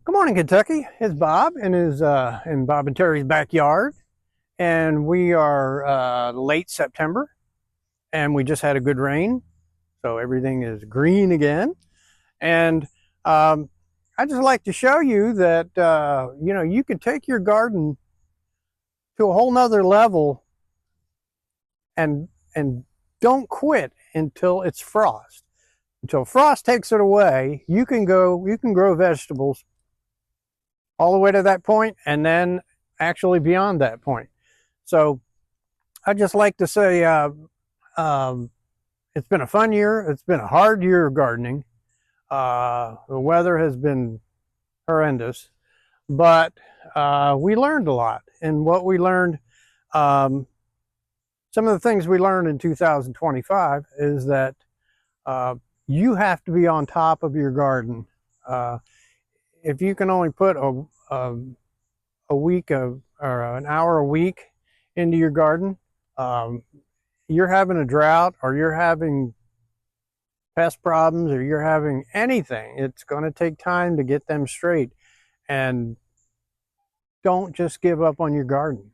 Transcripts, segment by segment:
Good morning, Kentucky. It's Bob in Bob and Terry's backyard, and we are late September, and we just had a good rain, so everything is green again. And um, I just like to show you that you can take your garden to a whole nother level, and don't quit until it's frost. Until frost takes it away, you can grow vegetables all the way to that point, and then actually beyond that point. So I just like to say um, it's been a fun year. It's been a hard year of gardening. The weather has been horrendous, but we learned a lot. And what we learned, um, some of the things we learned in 2025 is that uh, you have to be on top of your garden. If you can only put a week of or an hour a week into your garden, um, you're having a drought or you're having pest problems or you're having anything, it's going to take time to get them straight. And don't just give up on your garden.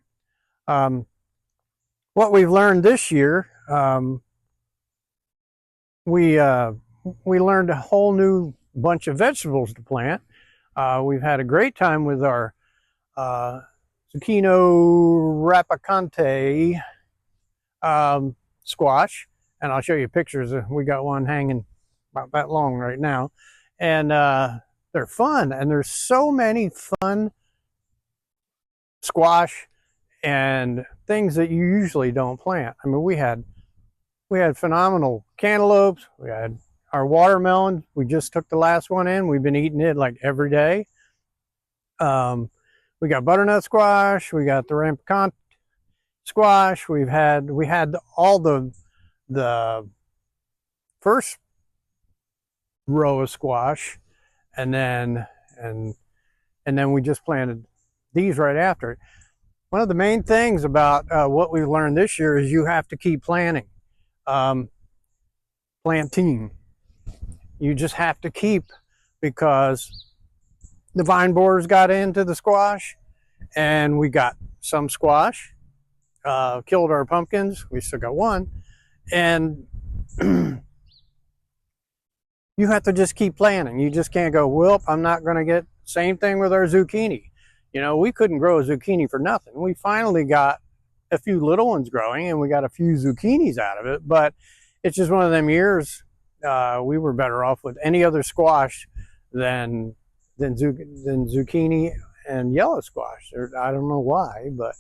Um, what we've learned this year, we we learned a whole new bunch of vegetables to plant. We've had a great time with our zucchino rapicante squash, and I'll show you pictures. We got one hanging about that long right now, and they're fun. And there's so many fun squash and things that you usually don't plant. I mean, we had phenomenal cantaloupes. We had our watermelon. We just took the last one in. We've been eating it like every day. We got butternut squash. We got the rampicant squash. We had all the first row of squash, and then we just planted these right after it. One of the main things about what we've learned this year is you have to keep planting. Planting. You just have to keep, because the vine borers got into the squash, and we got some squash, killed our pumpkins. We still got one, and you have to just keep planting. You just can't go, well, I'm not going to get. Same thing with our zucchini. You know, we couldn't grow a zucchini for nothing. We finally got a few little ones growing, and we got a few zucchinis out of it. But it's just one of them years. We were better off with any other squash than zucchini and yellow squash. I don't know why, but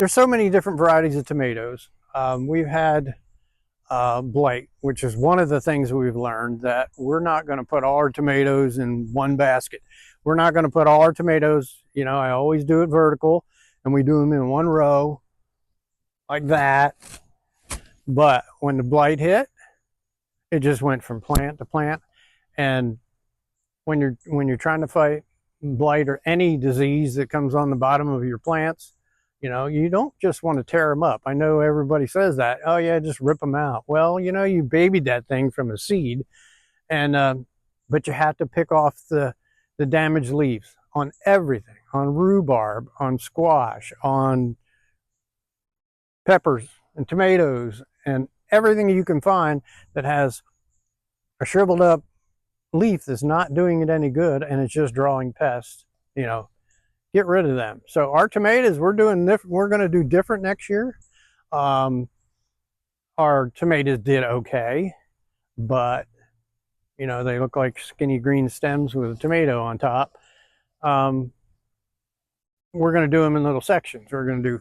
there's so many different varieties of tomatoes. We've had blight, which is one of the things we've learned, that we're not going to put all our tomatoes in one basket. We're not going to put all our tomatoes, I always do it vertical, and we do them in one row like that. But when the blight hit, it just went from plant to plant. And when you're trying to fight blight or any disease that comes on the bottom of your plants, you don't just want to tear them up. I know everybody says that. Oh yeah, just rip them out. Well, you babied that thing from a seed, and but you have to pick off the damaged leaves on everything, on rhubarb, on squash, on peppers and tomatoes, and everything you can find that has a shriveled up leaf that's not doing it any good, and it's just drawing pests. Get rid of them. So our tomatoes, we're going to do different next year. Our tomatoes did okay, but they look like skinny green stems with a tomato on top. We're going to do them in little sections. We're going to do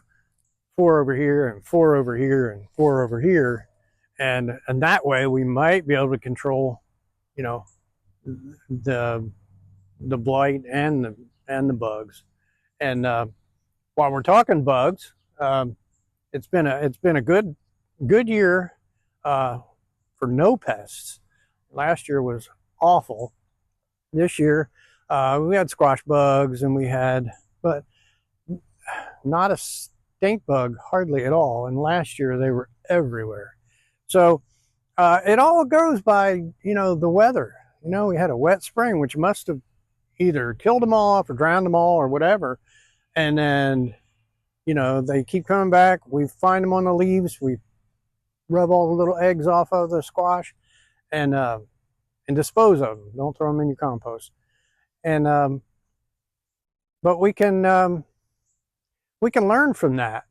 4 over here and 4 over here and 4 over here, and that way we might be able to control, the blight and the bugs. And while we're talking bugs, it's been a good year for no pests. Last year was awful. This year We had squash bugs, and we had, but not a stink bug hardly at all. And last year they were everywhere. So it all goes by, the weather. We had a wet spring, which must have either killed them all off or drowned them all or whatever. And then, they keep coming back. We find them on the leaves. We rub all the little eggs off of the squash and dispose of them. Don't throw them in your compost. And but we can learn from that.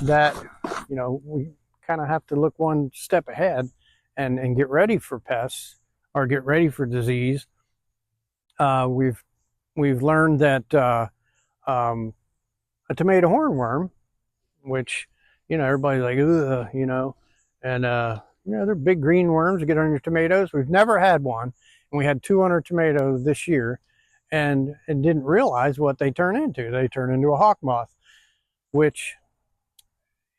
That we kind of have to look one step ahead and get ready for pests or get ready for disease. We've learned that a tomato hornworm, which everybody's like, ugh, and they're big green worms that get on your tomatoes. We've never had one, and we had 200 tomatoes this year, and didn't realize what they turn into. They turn into a hawk moth, which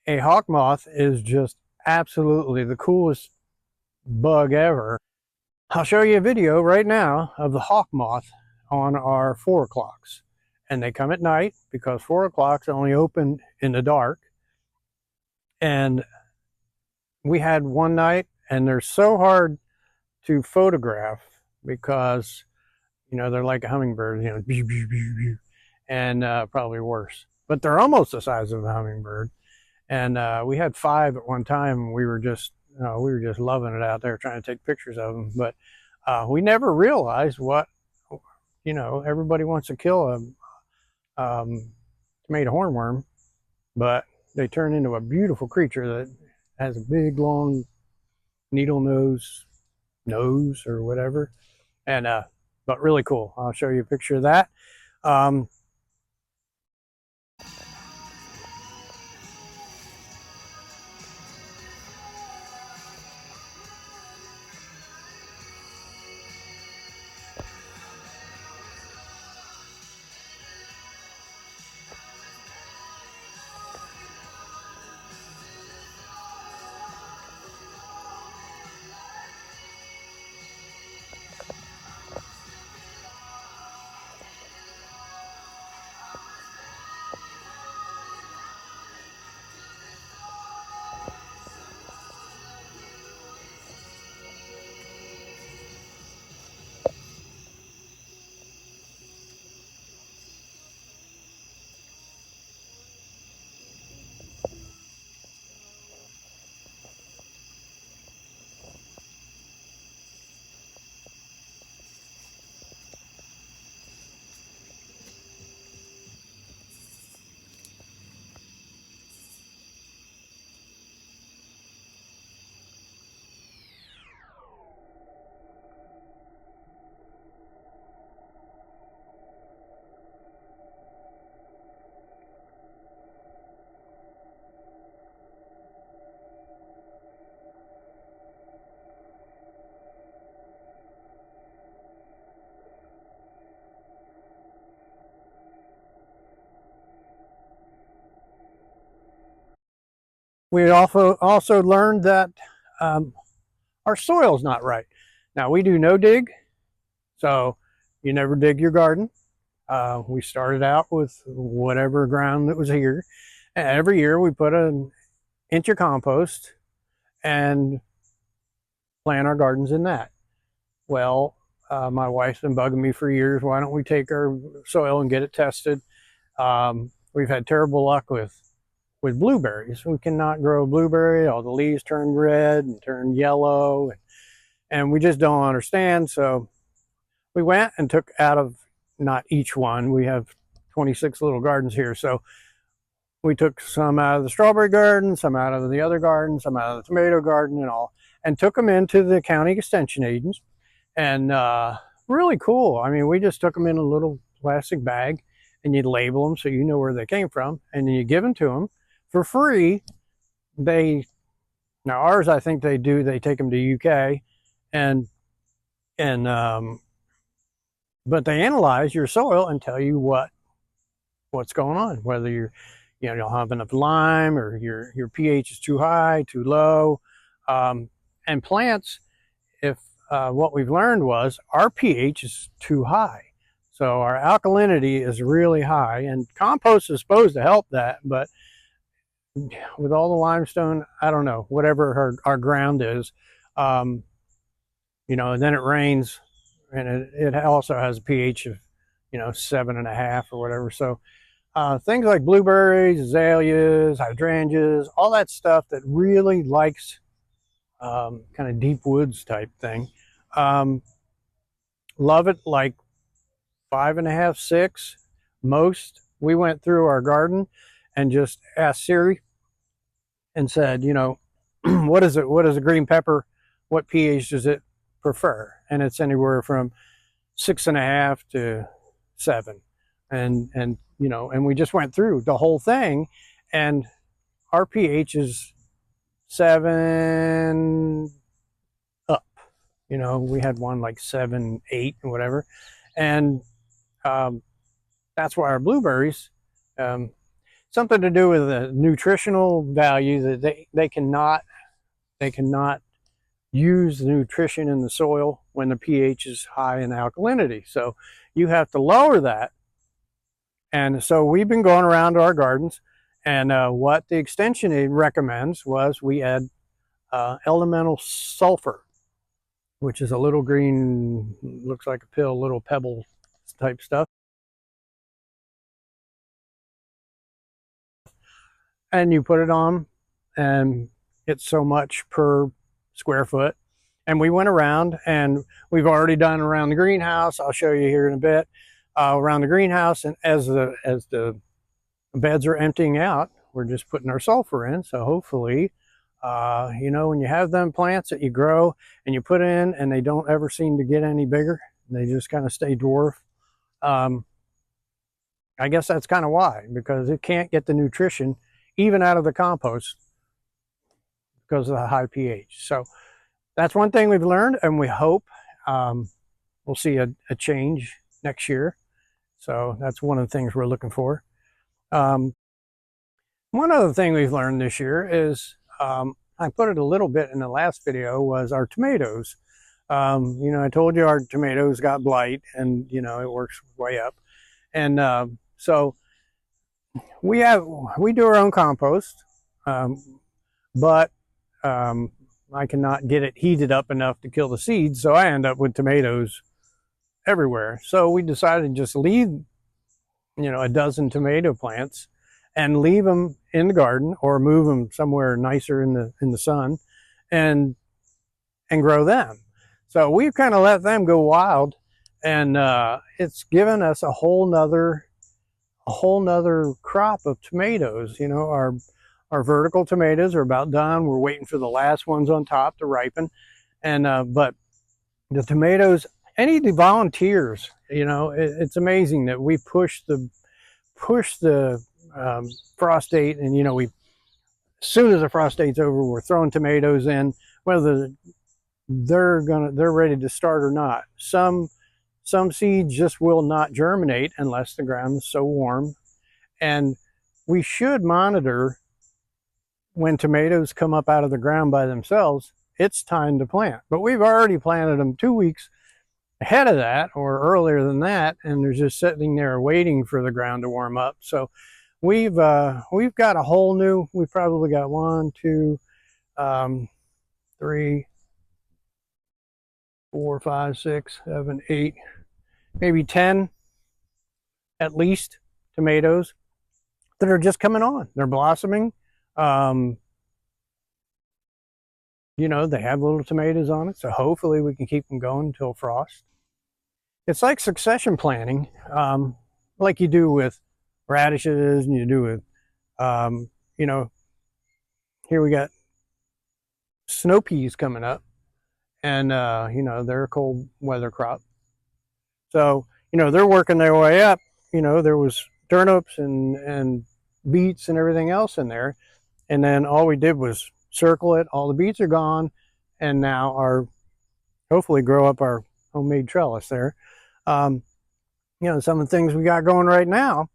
a hawk moth is just absolutely the coolest bug ever. I'll show you a video right now of the hawk moth on our 4 o'clocks. And they come at night because 4 o'clocks only open in the dark. And we had one night, and they're so hard to photograph because, they're like a hummingbird, and probably worse. But they're almost the size of a hummingbird. And we had 5 at one time, and we were just loving it out there trying to take pictures of them. But we never realized what, everybody wants to kill a tomato hornworm, but they turn into a beautiful creature that has a big, long, needle nose or whatever. And but really cool. I'll show you a picture of that. We also learned that our soil's not right. Now, we do no dig, so you never dig your garden. We started out with whatever ground that was here. And every year we put an inch of compost and plant our gardens in that. Well, my wife's been bugging me for years. Why don't we take our soil and get it tested? We've had terrible luck with blueberries. We cannot grow a blueberry. All the leaves turn red and turn yellow, and we just don't understand. So we went and took out of, not each one, we have 26 little gardens here, so we took some out of the strawberry garden, some out of the other garden, some out of the tomato garden and all, and took them into the county extension agents. And really cool. I mean, we just took them in a little plastic bag, and you label them so you know where they came from, and then you give them to them for free. Now ours, I think they take them to UK, and but they analyze your soil and tell you what's going on, whether you don't have enough lime, or your pH is too high, too low. And plants, if what we've learned was our pH is too high. So our alkalinity is really high, and compost is supposed to help that, but with all the limestone, I don't know, whatever our ground is, you know, and then it rains, and it also has a pH of, you know, 7.5 or whatever. So things like blueberries, azaleas, hydrangeas, all that stuff that really likes kind of deep woods type thing, love it like 5.5, 6 most. We went through our garden and just asked Siri and said, you know, what is it? What is a green pepper? What pH does it prefer? And it's anywhere from 6.5 to 7. And you know, and we just went through the whole thing, and our pH is 7 up. You know, we had one like 7, 8, or whatever, and that's why our blueberries, something to do with the nutritional value, that they cannot use the nutrition in the soil when the pH is high in alkalinity. So you have to lower that. And so we've been going around to our gardens, and what the extension aid recommends was we add elemental sulfur, which is a little green, looks like a pill, little pebble type stuff. And you put it on, and it's so much per square foot. And we went around, and we've already done around the greenhouse. I'll show you here in a bit, around the greenhouse. And as the beds are emptying out, we're just putting our sulfur in. So hopefully, you know, when you have them plants that you grow and you put in and they don't ever seem to get any bigger, they just kind of stay dwarf. I guess that's kind of why, because it can't get the nutrition even out of the compost because of the high pH. So that's one thing we've learned, and we hope we'll see a change next year. So that's one of the things we're looking for. One other thing we've learned this year is, I put it a little bit in the last video, was our tomatoes. You know, I told you our tomatoes got blight, and you know, it works way up. And so we do our own compost, but I cannot get it heated up enough to kill the seeds, so I end up with tomatoes everywhere. So we decided to just leave, you know, a dozen tomato plants and leave them in the garden, or move them somewhere nicer in the sun, and grow them. So we've kind of let them go wild, and it's given us a whole nother crop of tomatoes. You know, our vertical tomatoes are about done. We're waiting for the last ones on top to ripen, and but the tomatoes, I need the volunteers. You know, it's amazing that we push the frost date, and you know, as soon as the frost date's over, we're throwing tomatoes in, whether they're ready to start or not. Some seeds just will not germinate unless the ground is so warm, and we should monitor when tomatoes come up out of the ground by themselves. It's time to plant, but we've already planted them 2 weeks ahead of that, or earlier than that, and they're just sitting there waiting for the ground to warm up. So we've got a whole new, we've probably got 1, 2, 3, 4, 5, 6, 7, 8, maybe 10 at least tomatoes that are just coming on. They're blossoming. You know, they have little tomatoes on it, so hopefully we can keep them going until frost. It's like succession planting, like you do with radishes, and you do with, you know, here we got snow peas coming up, and you know, they're a cold weather crop. So, you know, they're working their way up. You know, there was turnips and beets and everything else in there, and then all we did was circle it. All the beets are gone, and now hopefully grow up our homemade trellis there. You know, some of the things we got going right now,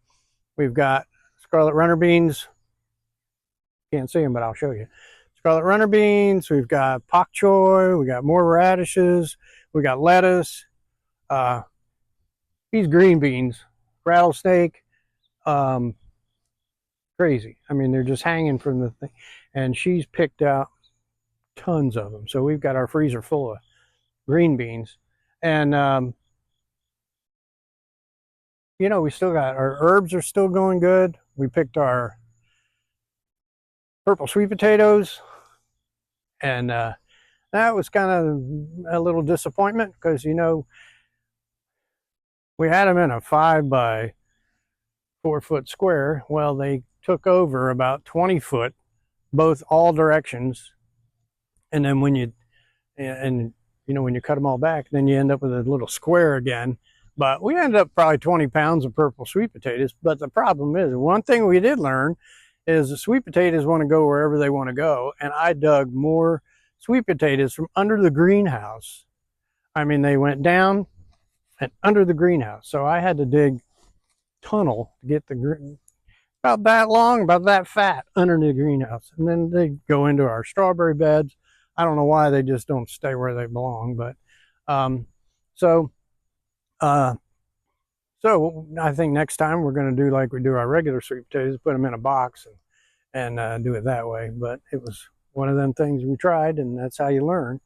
we've got scarlet runner beans. Can't see them, but I'll show you. scarlet runner beans. We've got pak choy. We got more radishes. We got lettuce. Uh, these green beans, rattlesnake, um, crazy. I mean, they're just hanging from the thing. And she's picked out tons of them. So we've got our freezer full of green beans. And, you know, we still got our herbs are still going good. We picked our purple sweet potatoes. And that was kind of a little disappointment because, you know, we had them in a 5 by 4 foot square. Well, they took over about 20 foot, both all directions. And then when you when you cut them all back, then you end up with a little square again. But we ended up probably 20 pounds of purple sweet potatoes. But the problem is, one thing we did learn is the sweet potatoes want to go wherever they want to go. And I dug more sweet potatoes from under the greenhouse. I mean, they went down and under the greenhouse. So I had to dig tunnel to get the about that long, about that fat under the greenhouse. And then they go into our strawberry beds. I don't know why they just don't stay where they belong, but so I think next time we're going to do like we do our regular sweet potatoes, put them in a box and do it that way. But it was one of them things we tried, and that's how you learn.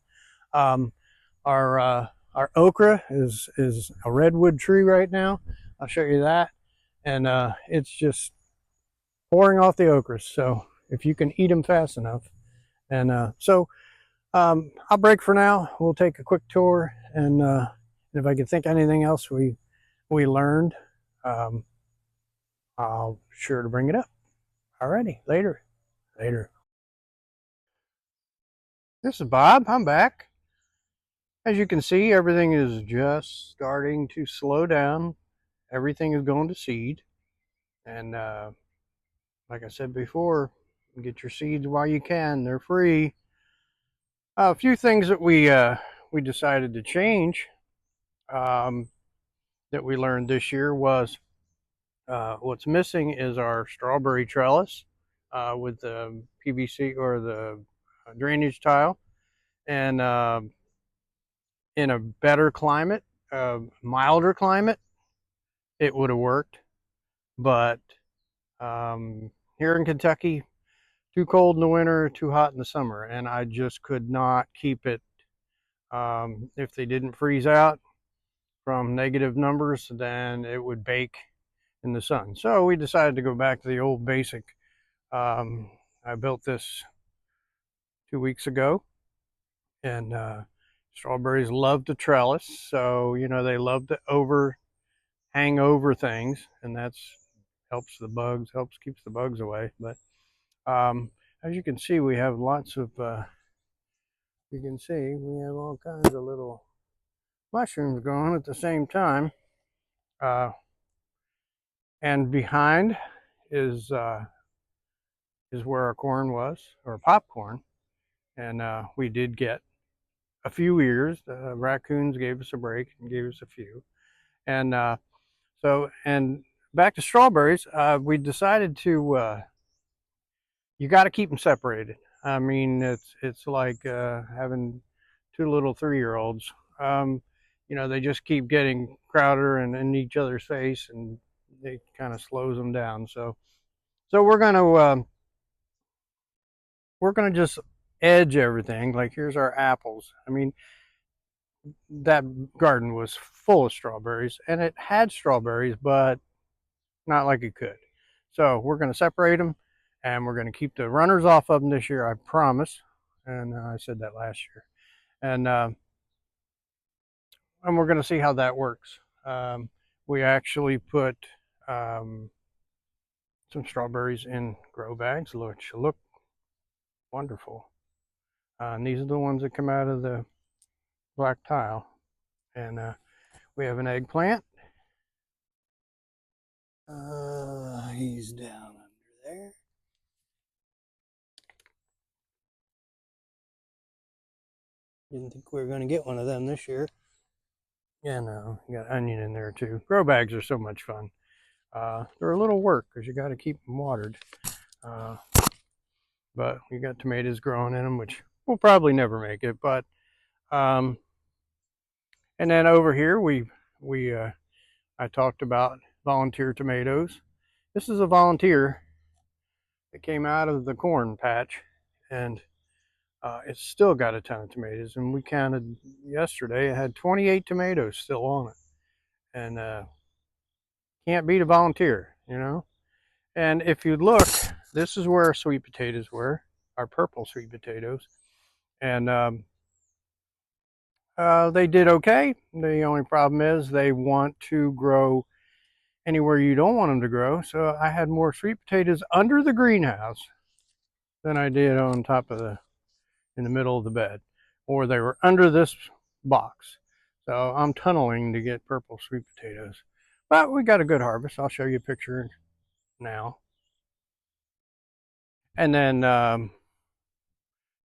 Our okra is a redwood tree right now. I'll show you that, and it's just pouring off the okras. So if you can eat them fast enough, and I'll break for now. We'll take a quick tour, and if I can think anything else we learned, I'll sure to bring it up. Alrighty, later. This is Bob. I'm back. As you can see, everything is just starting to slow down. Everything is going to seed, and like I said before, get your seeds while you can. They're free. A few things that we decided to change that we learned this year was what's missing is our strawberry trellis with the PVC or the drainage tile, and in a better climate, milder climate, it would have worked. But here in Kentucky, too cold in the winter, too hot in the summer, and I just could not keep it. If they didn't freeze out from negative numbers, then it would bake in the sun. So we decided to go back to the old basic. I built this 2 weeks ago, and strawberries love to trellis, so you know they love to hang over things, and that's helps keeps the bugs away. But as you can see, we have lots of you can see we have all kinds of little mushrooms growing at the same time, and behind is where our corn was, or popcorn, and we did get a few ears. Raccoons gave us a break and gave us a few, and and back to strawberries. We decided to you got to keep them separated. I mean, it's like having two little 3-year-olds. You know, they just keep getting crowded and in each other's face, and it kind of slows them down. So we're gonna just edge everything. Like here's our apples. I mean, that garden was full of strawberries, and it had strawberries, but not like it could. So we're gonna separate them, and we're gonna keep the runners off of them this year, I promise. And I said that last year, and we're gonna see how that works. We actually put some strawberries in grow bags, which look wonderful. And these are the ones that come out of the black tile. And we have an eggplant. He's down under there. Didn't think we were going to get one of them this year. Yeah, no, you got onion in there too. Grow bags are so much fun. They're a little work because you got to keep them watered. but we got tomatoes growing in them, which we'll probably never make it. But um, and then over here we I talked about volunteer tomatoes. This is a volunteer that came out of the corn patch, and it's still got a ton of tomatoes. And we counted yesterday; it had 28 tomatoes still on it, and can't beat a volunteer, you know. And if you look, this is where our sweet potatoes were, our purple sweet potatoes, and they did okay. The only problem is they want to grow anywhere you don't want them to grow. So I had more sweet potatoes under the greenhouse than I did on top of in the middle of the bed, or they were under this box. So I'm tunneling to get purple sweet potatoes, but we got a good harvest. I'll show you a picture now. And then,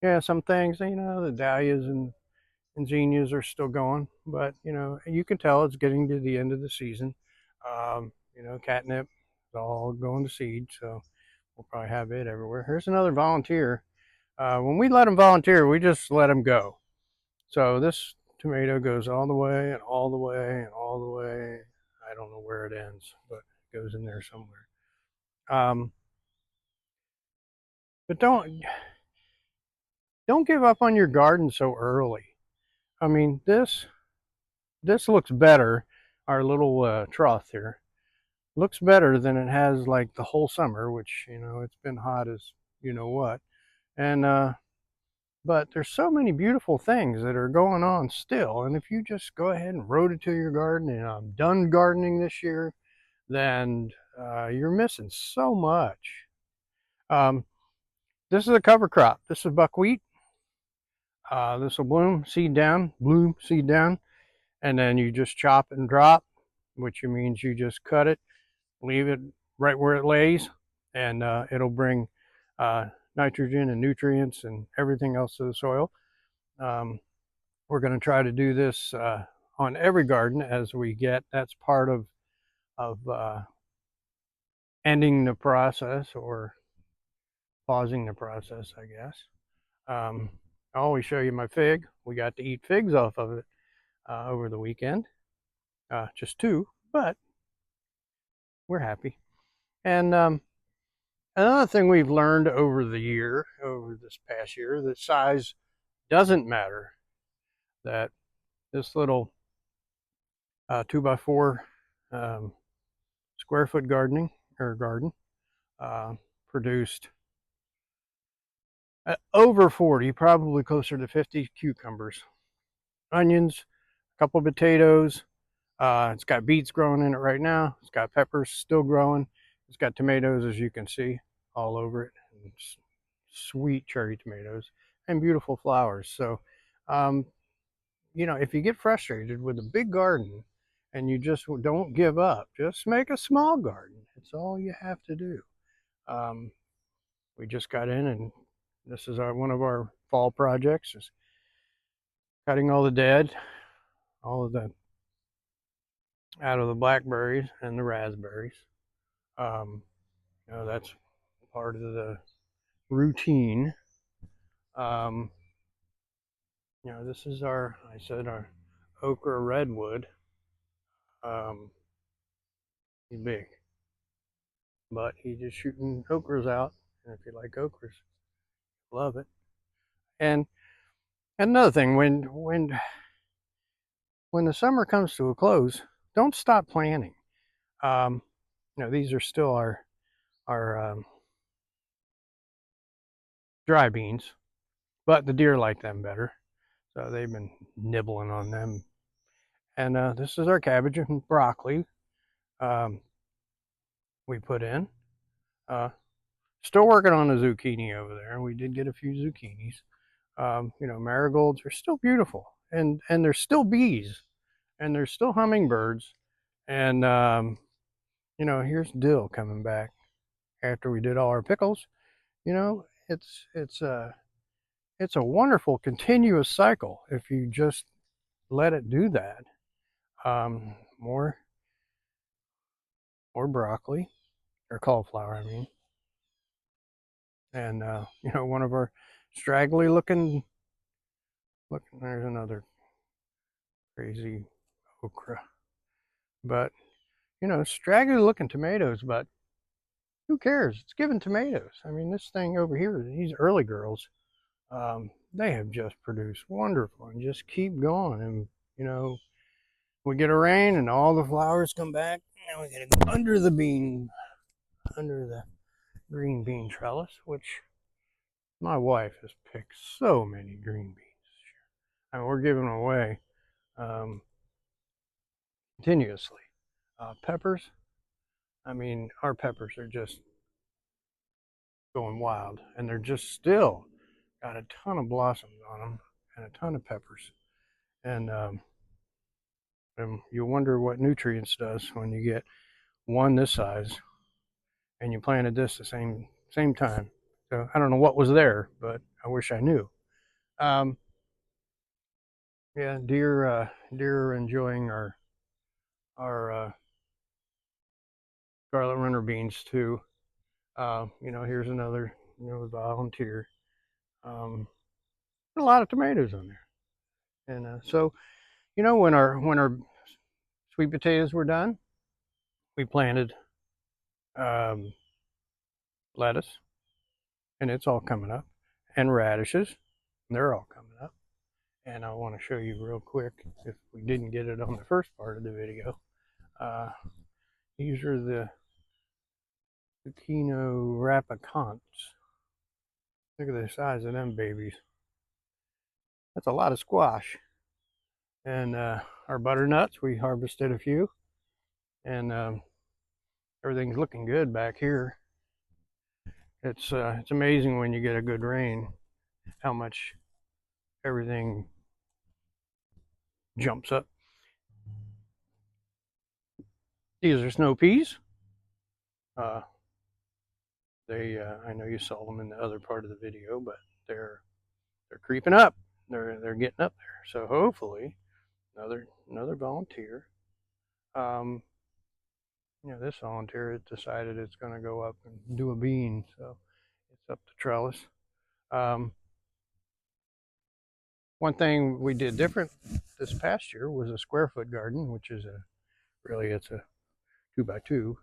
yeah, some things, the dahlias and zinnias are still going, but you can tell it's getting to the end of the season. Catnip is all going to seed, so we'll probably have it everywhere. Here's another volunteer. When we let them volunteer, we just let them go. So this tomato goes all the way and all the way and all the way. I don't know where it ends, but it goes in there somewhere. But don't give up on your garden so early. I mean, this looks better. Our little trough here looks better than it has like the whole summer, which it's been hot as you know what. And but there's so many beautiful things that are going on still. And if you just go ahead and rototill your garden, and I'm done gardening this year, then you're missing so much. Um, this is a cover crop. This is buckwheat. This will bloom seed down, and then you just chop and drop, which means you just cut it, leave it right where it lays, and it'll bring nitrogen and nutrients and everything else to the soil. We're going to try to do this on every garden as we get. That's part of ending the process or pausing the process, I guess. I always show you my fig. We got to eat figs off of it over the weekend. Just two, but we're happy. And another thing we've learned over this past year, that size doesn't matter. That this little 2x4 square foot garden produced over 40, probably closer to 50 cucumbers, onions, a couple of potatoes. It's got beets growing in it right now. It's got peppers still growing. It's got tomatoes, as you can see, all over it. And sweet cherry tomatoes and beautiful flowers. So, if you get frustrated with a big garden and you just don't give up, just make a small garden. It's all you have to do. We just got in, and this is one of our fall projects, is cutting all of the out of the blackberries and the raspberries. That's part of the routine. Um, this is our okra redwood. He's big, but he's just shooting okras out. And if you like okras, love it. And another thing, when the summer comes to a close, don't stop planting. These are still our dry beans, but the deer like them better, so they've been nibbling on them. And this is our cabbage and broccoli we put in. Still working on a zucchini over there. We did get a few zucchinis. Marigolds are still beautiful, and there's still bees, and there's still hummingbirds, and here's dill coming back after we did all our pickles. It's a wonderful continuous cycle if you just let it do that. More broccoli or cauliflower, I mean. And you know, one of our straggly looking, there's another crazy okra. But you know, straggly looking tomatoes, but who cares? It's giving tomatoes. I mean, this thing over here, these early girls, they have just produced wonderful and just keep going. And you know, we get a rain and all the flowers come back. And we get to go under the bean, under the green bean trellis, which my wife has picked so many green beans. I mean, we're giving away um, continuously. Peppers, I mean, our peppers are just going wild, and they're just still got a ton of blossoms on them and a ton of peppers. And you wonder what nutrients does when you get one this size and you planted this the same time. So I don't know what was there, but I wish I knew. Um, yeah, deer are enjoying our scarlet runner beans too. You know, here's another volunteer. Um, a lot of tomatoes on there, and so you know when our sweet potatoes were done, we planted um, lettuce, and it's all coming up, and radishes, and they're all coming up. And I want to show you real quick if we didn't get it on the first part of the video. Uh, these are the zucchino rapicants. Look at the size of them babies. That's a lot of squash. And our butternuts, we harvested a few, and everything's looking good back here. It's amazing when you get a good rain how much everything jumps up. These are snow peas. Uh, I know you saw them in the other part of the video, but they're they're creeping up. They're getting up there. So hopefully another volunteer. Um, you know, this volunteer has decided it's going to go up and do a bean, so it's up the trellis. Um, one thing we did different this past year was a square foot garden, which is it's a 2x2, so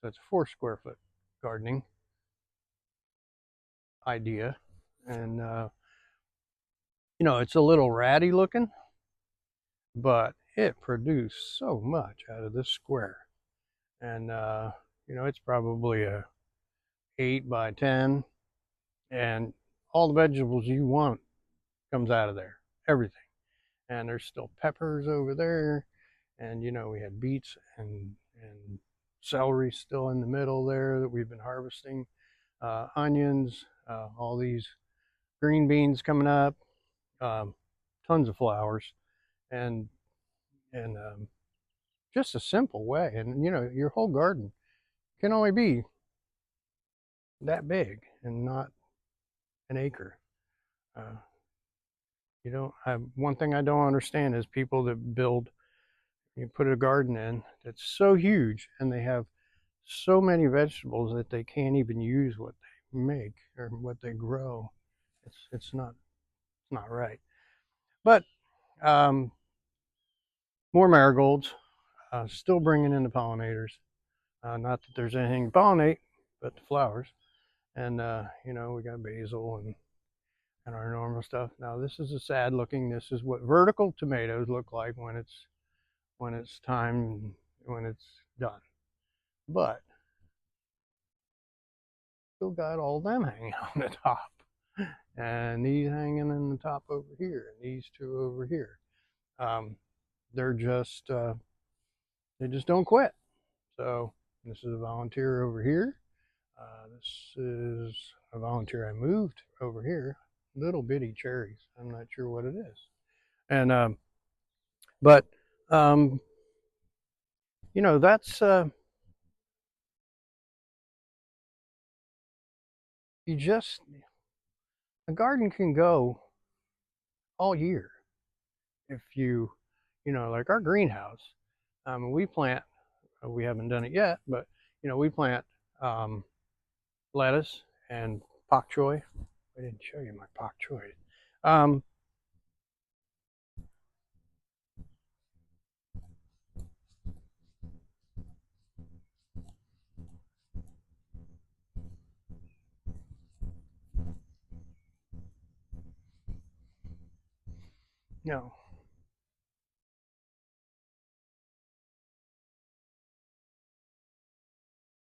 it's a 4 square foot gardening idea, and you know, it's a little ratty looking, but it produced so much out of this square, and you know, it's probably a 8x10, and all the vegetables you want comes out of there, everything. And there's still peppers over there, and you know, we had beets and celery still in the middle there that we've been harvesting, onions, all these green beans coming up, um, tons of flowers, and and just a simple way. And you know, your whole garden can only be that big and not an acre. Uh, you don't. One thing I don't understand is people that build, you put a garden in that's so huge, and they have so many vegetables that they can't even use what they make or what they grow. It's not right. But um, more marigolds, still bringing in the pollinators. Not that there's anything to pollinate, but the flowers. And you know, we got basil and our normal stuff. Now this is a sad looking. This is what vertical tomatoes look like when it's time, when it's done. But still got all them hanging on the top, and these hanging in the top over here, and these two over here. Um, they're just they just don't quit. So this is a volunteer over here. This is a volunteer I moved over here. Little bitty cherries. I'm not sure what it is. And but um, you know, that's you just a garden can go all year if you know, like our greenhouse. We plant. We haven't done it yet, but you know, we plant um, lettuce and pak choy. I didn't show you my pak choy. Um, no.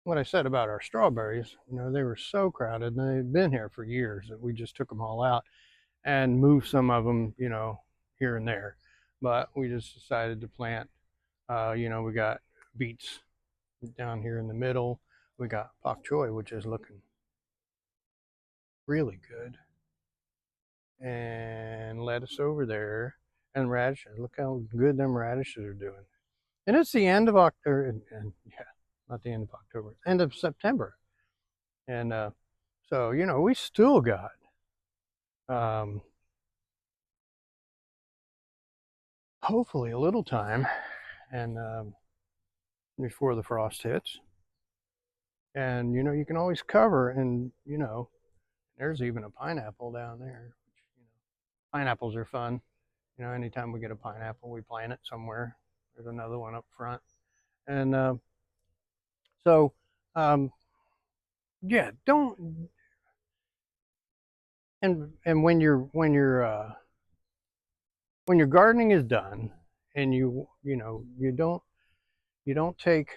What I said about our strawberries, they were so crowded and they'd been here for years that we just took them all out and moved some of them, here and there. But we just decided to plant, we got beets down here in the middle. We got pak choy, which is looking really good. And lettuce over there and radishes. Look how good them radishes are doing. And it's the end of October, and yeah, not the end of October, end of September. And so, we still got um, hopefully a little time and before the frost hits. And, you can always cover and, there's even a pineapple down there. Which, pineapples are fun. Anytime we get a pineapple, we plant it somewhere. There's another one up front. And so, um, yeah, don't. And when your gardening is done, and you don't take,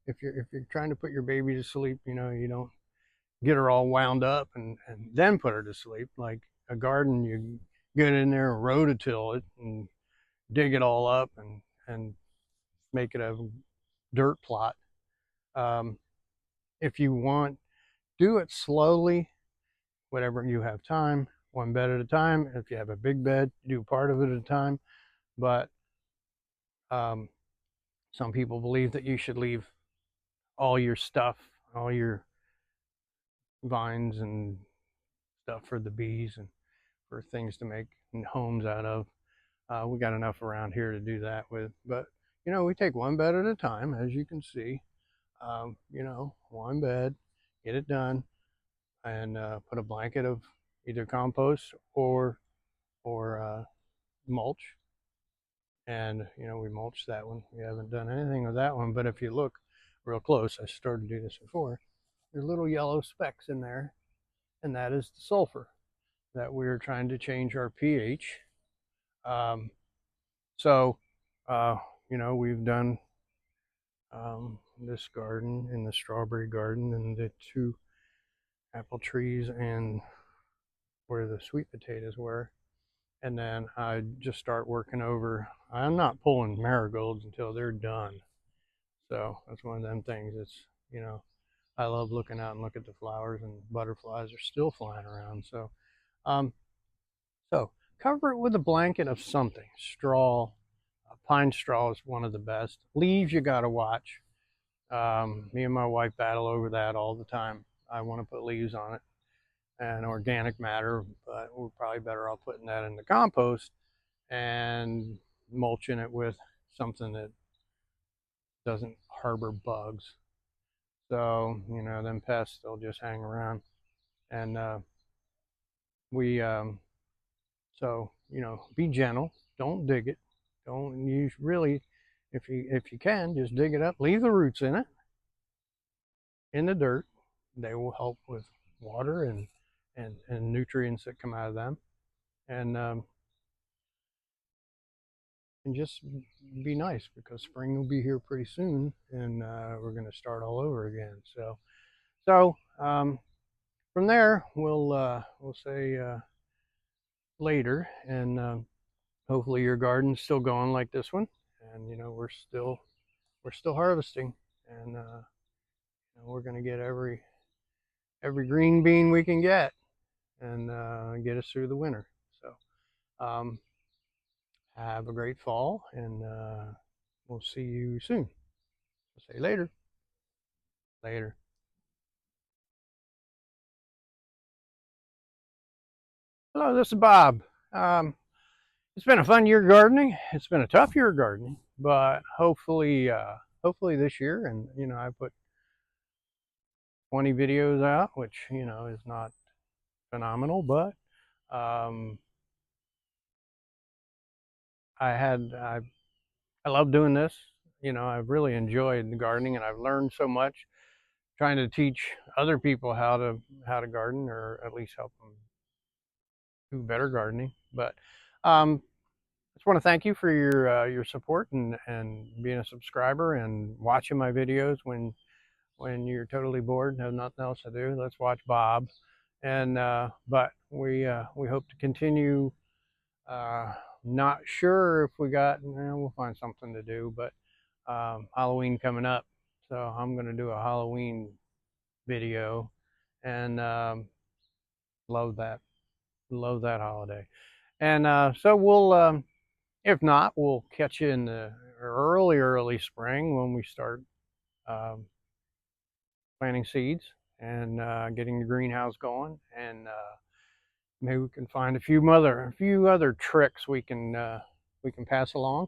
if you're trying to put your baby to sleep, you don't get her all wound up and then put her to sleep. Like a garden, you get in there and rototill it and dig it all up and make it a dirt plot. Um, if you want, do it slowly, whatever you have time, one bed at a time. If you have a big bed, do part of it at a time. But um, some people believe that you should leave all your stuff, all your vines and stuff for the bees and for things to make homes out of. We got enough around here to do that with. But, we take one bed at a time, as you can see. One bed, get it done, and put a blanket of either compost or mulch. And we mulch that one. We haven't done anything with that one, but if you look real close, I started to do this before. There's little yellow specks in there, and that is the sulfur that we're trying to change our pH. Um, so, we've done this garden and the strawberry garden and the two apple trees and where the sweet potatoes were. And then I just start working over. I'm not pulling marigolds until they're done. So that's one of them things. I love looking out and look at the flowers, and butterflies are still flying around. Um, so cover it with a blanket of something, straw. Pine straw is one of the best. Leaves you gotta watch. Me and my wife battle over that all the time. I want to put leaves on it and organic matter, but we're probably better off putting that in the compost and mulching it with something that doesn't harbor bugs. So, them pests, they'll just hang around. And we, so, be gentle. Don't dig it. Don't use really, if you can, just dig it up. Leave the roots in the dirt. They will help with water and nutrients that come out of them. And just be nice, because spring will be here pretty soon, and we're going to start all over again. So from there we'll say later, and hopefully your garden's still going like this one, and we're still harvesting, and we're going to get every green bean we can get, and get us through the winter. So have a great fall, and we'll see you soon. I'll say later. Later. Hello, this is Bob. It's been a fun year gardening. It's been a tough year gardening, but hopefully this year, and I put 20 videos out, which is not phenomenal. But um, I love doing this. You know, I've really enjoyed the gardening, and I've learned so much trying to teach other people how to garden, or at least help them do better gardening. But just want to thank you for your support and being a subscriber and watching my videos when you're totally bored and have nothing else to do. Let's watch Bob. And but we hope to continue. Not sure if we got. We'll find something to do, but Halloween coming up, so I'm gonna do a Halloween video, and love that, love that holiday. And so we'll, if not, we'll catch you in the early spring when we start um, planting seeds and getting the greenhouse going, and maybe we can find a few other tricks we can pass along.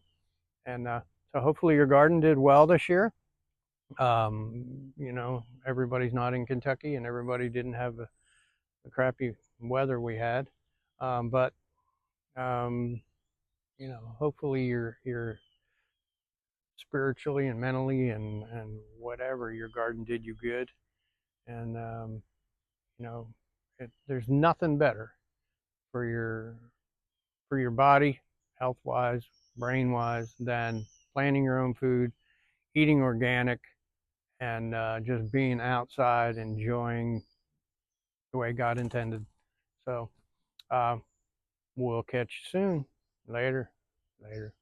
And so hopefully your garden did well this year. You know, everybody's not in Kentucky, and everybody didn't have the crappy weather we had. But you know, hopefully you're spiritually and mentally and whatever, your garden did you good. And you know, there's nothing better for your body, health wise, brain wise, than planting your own food, eating organic, and just being outside enjoying the way God intended. So we'll catch you soon. Later. Later.